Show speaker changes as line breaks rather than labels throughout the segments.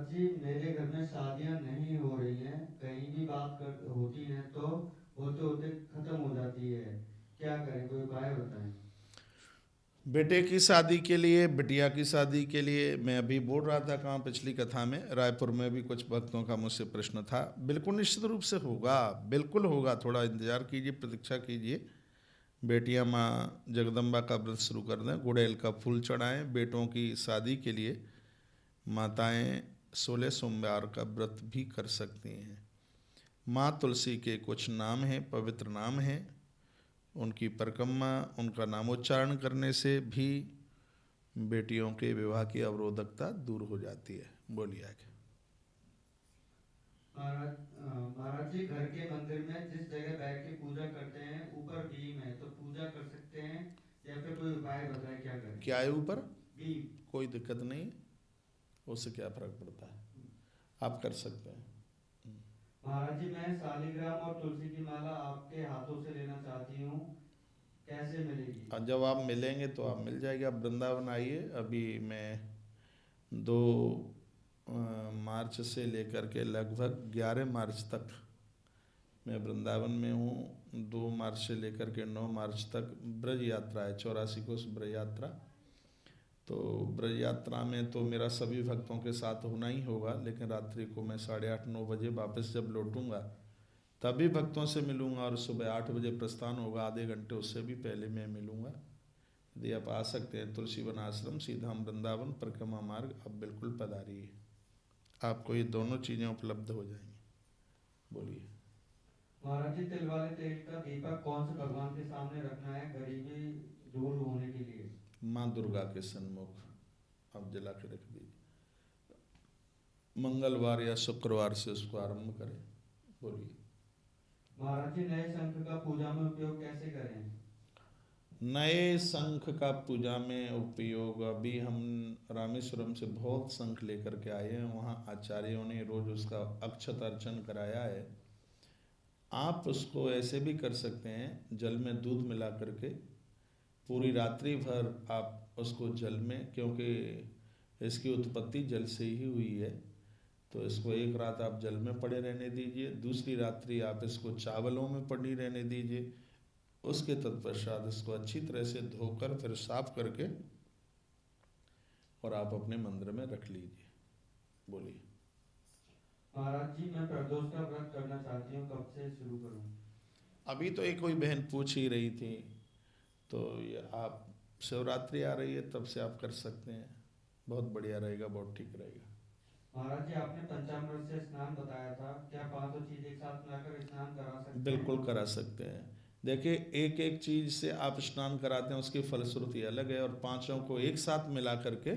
जी मेरे घर में शादियां नहीं हो रही हैं, कहीं भी बात कर होती हैं तो होते होते खत्म हो जाती है। क्या करें, कोई उपाय बताएं।
बेटे की शादी के लिए, बिटिया की शादी के लिए मैं अभी बोल रहा था कहाँ, पिछली कथा में रायपुर में भी कुछ भक्तों का मुझसे प्रश्न था। बिल्कुल निश्चित रूप से होगा, बिल्कुल होगा। थोड़ा इंतजार कीजिए, प्रतीक्षा कीजिए। बेटियां माँ जगदम्बा का व्रत शुरू कर दें, गुड़ैल का फूल चढ़ाएं। बेटों की शादी के लिए माताएं 16 सोमवार का व्रत भी कर सकती हैं। माँ तुलसी के कुछ नाम हैं, पवित्र नाम हैं। उनकी परिक्रमा, उनका नामोच्चारण करने से भी बेटियों के विवाह की अवरोधकता दूर हो जाती है। बोलिए आगे।
महाराज महाराज जी, घर के मंदिर में जिस जगह बैठ के पूजा करते हैं ऊपर बीम है, तो पूजा कर सकते हैं या फिर कोई उपाय बताएं क्या करें।
क्या है ऊपर?
बीम।
कोई दिक्कत नहीं, उससे क्या फर्क पड़ता है, आप कर सकते हैं।
महाराज जी, मैं शालिग्राम और तुलसी की माला आपके हाथों से लेना चाहती हूँ, कैसे मिलेगी।
और जब आप मिलेंगे तो आप मिल जाएगी। आप वृंदावन आइए। अभी मैं 2 मार्च से लेकर के लगभग 11 मार्च तक मैं वृंदावन में हूँ। 2 मार्च से लेकर के 9 मार्च तक ब्रज यात्रा है, 84 कोस ब्रज यात्रा। तो ब्रज यात्रा में तो मेरा सभी भक्तों के साथ होना ही होगा, लेकिन रात्रि को मैं 8:30-9 बजे वापस जब लौटूंगा तभी भक्तों से मिलूंगा, और सुबह 8 बजे प्रस्थान होगा, आधे घंटे उससे भी पहले मैं मिलूंगा। यदि आप आ सकते हैं तुलसीवन आश्रम, सीधा वृंदावन परिक्रमा मार्ग, आप बिल्कुल पधारिए। आपको ये दोनों चीज़ें उपलब्ध हो जाएंगी। बोलिए।
महाराज जी, तिल वाले तेल का दीपक कौन से भगवान के सामने रखना है गरीबी दूर होने के लिए।
माँ दुर्गा के सन्मुख आप जला के रख दीजिए। मंगलवार या शुक्रवार से उसको आरंभ करें। बोलिए।
महाराज जी, नए शंख का पूजा में उपयोग कैसे करें।
नए शंख का पूजा में उपयोग, अभी हम रामेश्वरम से बहुत शंख लेकर के आए हैं, वहाँ आचार्यों ने रोज उसका अक्षत अर्चन कराया है। आप उसको ऐसे भी कर सकते हैं, जल में दूध मिला करके पूरी रात्रि भर आप उसको जल में, क्योंकि इसकी उत्पत्ति जल से ही हुई है, तो इसको एक रात आप जल में पड़े रहने दीजिए, दूसरी रात्रि आप इसको चावलों में पड़ी रहने दीजिए। उसके तत्पश्चात इसको अच्छी तरह से धोकर फिर साफ करके और आप अपने मंदिर में रख लीजिए। बोलिए।
महाराज जी, मैं प्रदोष का व्रत करना चाहती हूँ, कब से शुरू करूँ।
अभी तो एक कोई बहन पूछ ही रही थी, तो ये आप, शिवरात्रि आ रही है तब से आप कर सकते हैं। बहुत बढ़िया रहेगा, बहुत ठीक रहेगा।
महाराज जी, आपने पंचामृत से स्नान बताया था, क्या पांचों चीज एक साथ मिलाकर स्नान करा सकते हैं।
बिल्कुल करा सकते हैं। देखिए, एक एक चीज़ से आप स्नान कराते हैं उसकी फलश्रुति अलग है, और पांचों को एक साथ मिला करके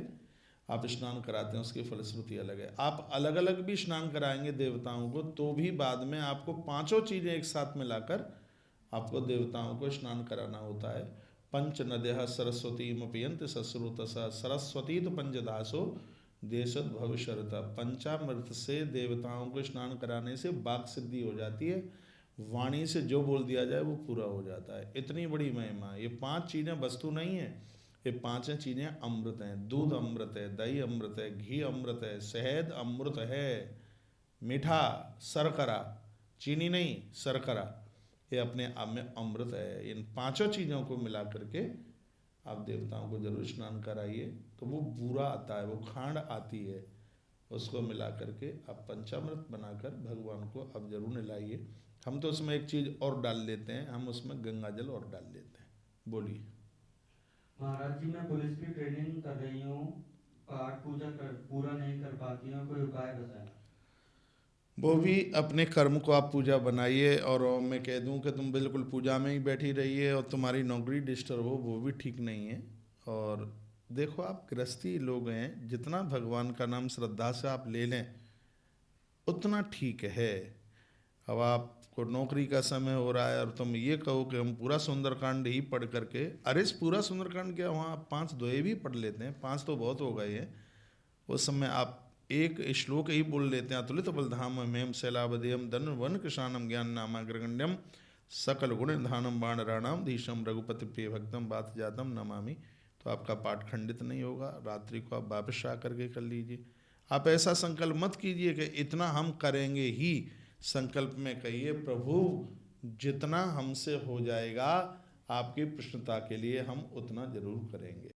आप स्नान कराते हैं उसकी फलश्रुति अलग है। आप अलग अलग भी स्नान कराएंगे देवताओं को तो भी बाद में आपको पांचों चीज़ें एक साथ मिलाकर आपको देवताओं को स्नान कराना होता है। पंच नद्यः सरस्वती पियंत सस्रुतसा सरस्वती तो पंचदासो देशद भविष्यता। पंचामृत से देवताओं को स्नान कराने से वाक सिद्धि हो जाती है, वाणी से जो बोल दिया जाए वो पूरा हो जाता है। इतनी बड़ी महिमा। ये 5 चीज़ें वस्तु नहीं है, ये 5 चीज़ें अमृत हैं। दूध अमृत है, दही अमृत है, घी अमृत है, शहद अमृत है, मीठा, शर्करा, चीनी नहीं शर्करा, ये अपने आप में अमृत है। इन 5 चीज़ों को मिला करके आप देवताओं को जरूर स्नान कराइए, तो वो बूरा आता है, वो खांड आती है, उसको मिला करके आप पंचामृत बनाकर भगवान को आप जरूर नहलाइए। हम तो उसमें एक चीज़ और डाल लेते हैं, हम उसमें गंगा जल और डाल लेते हैं। बोलिए।
महाराज जी, मैं पुलिस की ट्रेनिंग कर रही हूँ, पाठ पूजा कर पूरा नहीं कर पाती हूँ, कोई उपाय बताएं।
वो भी अपने कर्म को आप पूजा बनाइए, और मैं कह दूं कि तुम बिल्कुल पूजा में ही बैठी रहिए और तुम्हारी नौकरी डिस्टर्ब हो, वो भी ठीक नहीं है। और देखो, आप गृहस्थी लोग हैं, जितना भगवान का नाम श्रद्धा से आप ले लें उतना ठीक है। अब आपको नौकरी का समय हो रहा है और तुम ये कहो कि हम पूरा सुंदरकांड ही पढ़ करके, अरे इस पूरा सुंदरकांड क्या, वहाँ आप 5 दोहे भी पढ़ लेते हैं, 5 तो बहुत हो गए हैं। उस समय आप एक श्लोक ही बोल लेते हैं, अतुलित बलधाम मेम शैलावदेयम धन वन कृषाणम ज्ञान नामाग्रगण्यम सकल गुण निधानम बाण राणाम धीशम रघुपति प्रिय भक्तम बात जातम नमामि। तो आपका पाठ खंडित नहीं होगा। रात्रि को आप वापस आ करके कर लीजिए। आप ऐसा संकल्प मत कीजिए कि इतना हम करेंगे ही। संकल्प में कहिए प्रभु जितना हमसे हो जाएगा आपकी प्रसन्नता के लिए हम उतना जरूर करेंगे।